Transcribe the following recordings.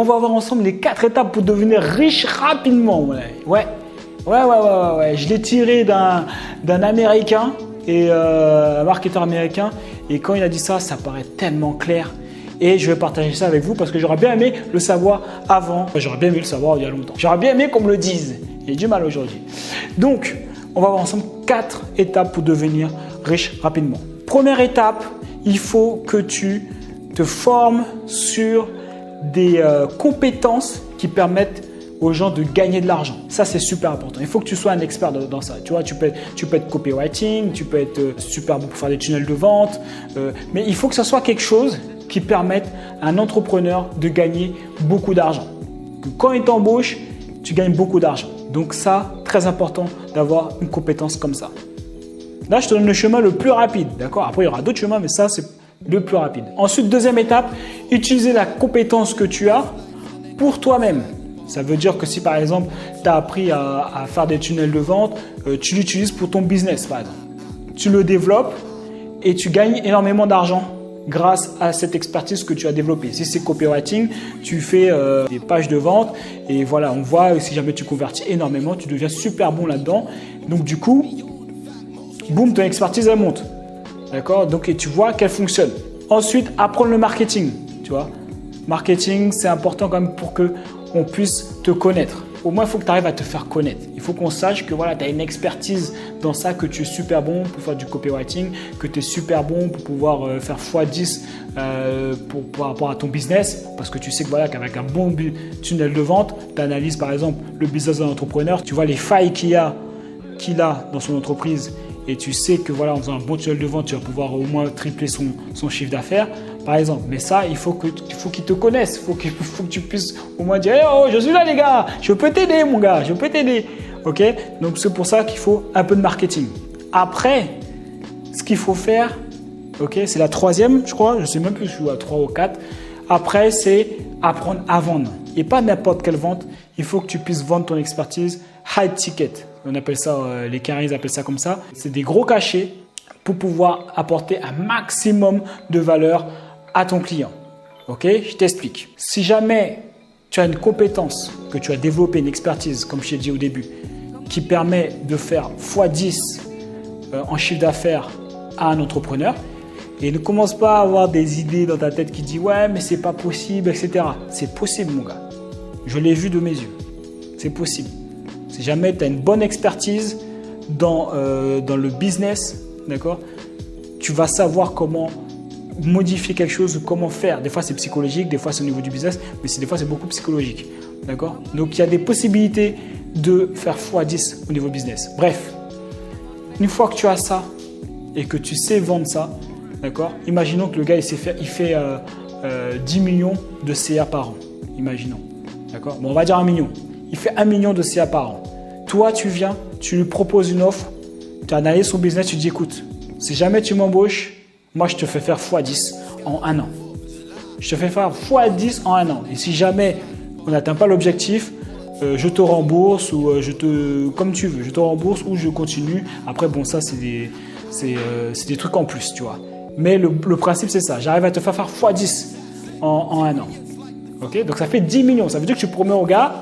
on va voir ensemble les 4 étapes pour devenir riche rapidement. Ouais. Je l'ai tiré d'un Américain, et un marketeur américain. Et quand il a dit ça, ça paraît tellement clair. Et je vais partager ça avec vous parce que j'aurais bien aimé le savoir avant. J'aurais bien aimé le savoir il y a longtemps. J'aurais bien aimé qu'on me le dise. J'ai du mal aujourd'hui. Donc, on va voir ensemble 4 étapes pour devenir riche rapidement. Première étape, il faut que tu te formes sur des compétences qui permettent aux gens de gagner de l'argent. Ça, c'est super important. Il faut que tu sois un expert dans ça. Tu vois, tu peux être copywriting, tu peux être super bon pour faire des tunnels de vente, mais il faut que ça soit quelque chose qui permette à un entrepreneur de gagner beaucoup d'argent. Quand il t'embauche, tu gagnes beaucoup d'argent. Donc ça, très important d'avoir une compétence comme ça. Là, je te donne le chemin le plus rapide. D'accord? Après, il y aura d'autres chemins, mais ça, c'est le plus rapide. Ensuite, deuxième étape, utiliser la compétence que tu as pour toi-même. Ça veut dire que si par exemple, tu as appris à faire des tunnels de vente, tu l'utilises pour ton business par exemple. Tu le développes et tu gagnes énormément d'argent grâce à cette expertise que tu as développée. Si c'est copywriting, tu fais des pages de vente et voilà, on voit si jamais tu convertis énormément, tu deviens super bon là-dedans. Donc du coup, boum, ton expertise elle monte. D'accord? Donc et tu vois qu'elle fonctionne. Ensuite, apprendre le marketing. Tu vois, marketing, c'est important quand même pour que on puisse te connaître. Au moins, il faut que tu arrives à te faire connaître. Il faut qu'on sache que voilà, tu as une expertise dans ça, que tu es super bon pour faire du copywriting, que tu es super bon pour pouvoir faire x10 par rapport à ton business. Parce que tu sais que voilà, qu'avec un bon tunnel de vente, tu analyses par exemple le business d'un entrepreneur, tu vois les failles qu'il a dans son entreprise et tu sais que voilà, en faisant un bon tunnel de vente, tu vas pouvoir au moins tripler son chiffre d'affaires. Par exemple, mais ça, il faut qu'ils te connaissent. Il faut que tu puisses au moins dire hey, « Oh, je suis là les gars, je peux t'aider mon gars, je peux t'aider. » Ok? Donc, c'est pour ça qu'il faut un peu de marketing. Après, ce qu'il faut faire, ok, c'est la troisième, je crois, je ne sais même plus si je suis à 3 ou 4. Après, c'est apprendre à vendre. Et pas n'importe quelle vente. Il faut que tu puisses vendre ton expertise high ticket. On appelle ça, les carrières appellent ça comme ça. C'est des gros cachets pour pouvoir apporter un maximum de valeur à ton client. Ok, je t'explique. Si jamais tu as une compétence que tu as développée, une expertise, comme je t'ai dit au début, qui permet de faire x10 en chiffre d'affaires à un entrepreneur, et ne commence pas à avoir des idées dans ta tête qui disent ouais mais c'est pas possible, etc. C'est possible mon gars. Je l'ai vu de mes yeux. C'est possible. Si jamais tu as une bonne expertise dans le business, d'accord, tu vas savoir comment modifier quelque chose ou comment faire. Des fois, c'est psychologique, des fois, c'est au niveau du business, mais des fois, c'est beaucoup psychologique. D'accord? Donc, il y a des possibilités de faire x10 au niveau business. Bref, une fois que tu as ça et que tu sais vendre ça, d'accord? Imaginons que le gars, il fait 10 millions de CA par an. Imaginons. D'accord? Bon, on va dire 1 million. Il fait 1 million de CA par an. Toi, tu viens, tu lui proposes une offre, tu analyses son business, tu dis écoute, si jamais tu m'embauches, moi, je te fais faire x10 en 1 an. Je te fais faire x10 en 1 an. Et si jamais on n'atteint pas l'objectif, je te rembourse ou comme tu veux, je te rembourse ou je continue. Après, bon, ça, c'est des trucs en plus, tu vois. Mais le principe, c'est ça. J'arrive à te faire x10 en 1 an. Okay? Donc, ça fait 10 millions. Ça veut dire que tu promets au gars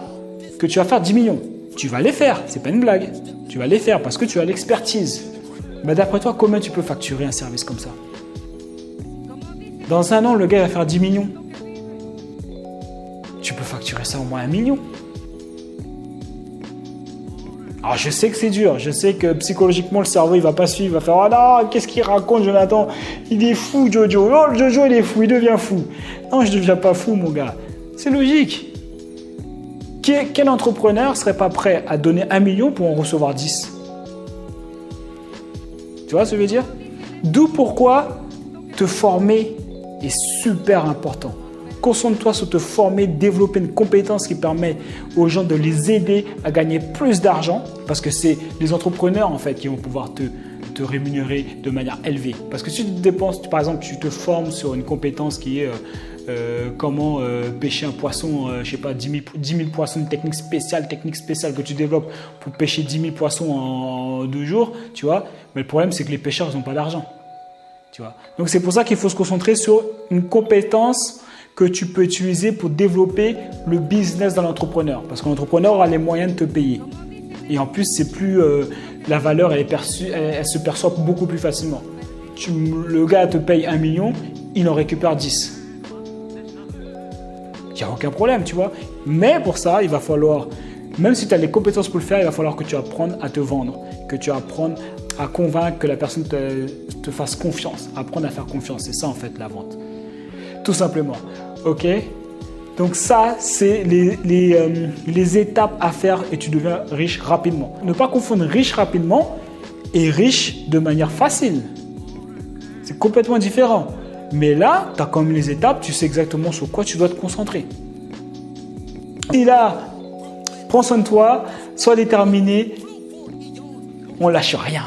que tu vas faire 10 millions. Tu vas les faire. Ce n'est pas une blague. Tu vas les faire parce que tu as l'expertise. Mais d'après toi, combien tu peux facturer un service comme ça? Dans 1 an, le gars va faire 10 millions. Tu peux facturer ça au moins 1 million. Alors, je sais que c'est dur. Je sais que psychologiquement, le cerveau, il ne va pas suivre. Il va faire « Oh non, qu'est-ce qu'il raconte, Jonathan? Il est fou, Jojo. Oh, Jojo, il est fou. Il devient fou. » Non, je ne deviens pas fou, mon gars. C'est logique. Quel entrepreneur ne serait pas prêt à donner 1 million pour en recevoir 10? Tu vois ce que je veux dire? D'où pourquoi te former est super important. Concentre-toi sur te former, développer une compétence qui permet aux gens de les aider à gagner plus d'argent parce que c'est les entrepreneurs en fait qui vont pouvoir te rémunérer de manière élevée. Parce que si tu dépenses, par exemple, tu te formes sur une compétence qui est comment pêcher un poisson, je sais pas, 10 000 poissons, une technique spéciale que tu développes pour pêcher 10 000 poissons en 2 jours, tu vois. Mais le problème, c'est que les pêcheurs, ils n'ont pas d'argent. Tu vois. Donc, c'est pour ça qu'il faut se concentrer sur une compétence que tu peux utiliser pour développer le business d'un entrepreneur. Parce que l'entrepreneur a les moyens de te payer. Et en plus, c'est plus la valeur, elle se perçoit beaucoup plus facilement. Le gars te paye 1 million, il en récupère 10. Il n'y a aucun problème, tu vois. Mais pour ça, il va falloir, même si tu as les compétences pour le faire, il va falloir que tu apprennes à te vendre, que tu apprennes à convaincre, que la personne te fasse confiance, apprendre à faire confiance. C'est ça en fait la vente. Tout simplement. Ok? Donc ça, c'est les étapes à faire et tu deviens riche rapidement. Ne pas confondre riche rapidement et riche de manière facile. C'est complètement différent. Mais là, tu as quand même les étapes, tu sais exactement sur quoi tu dois te concentrer. Et là, prends soin de toi, sois déterminé, on lâche rien.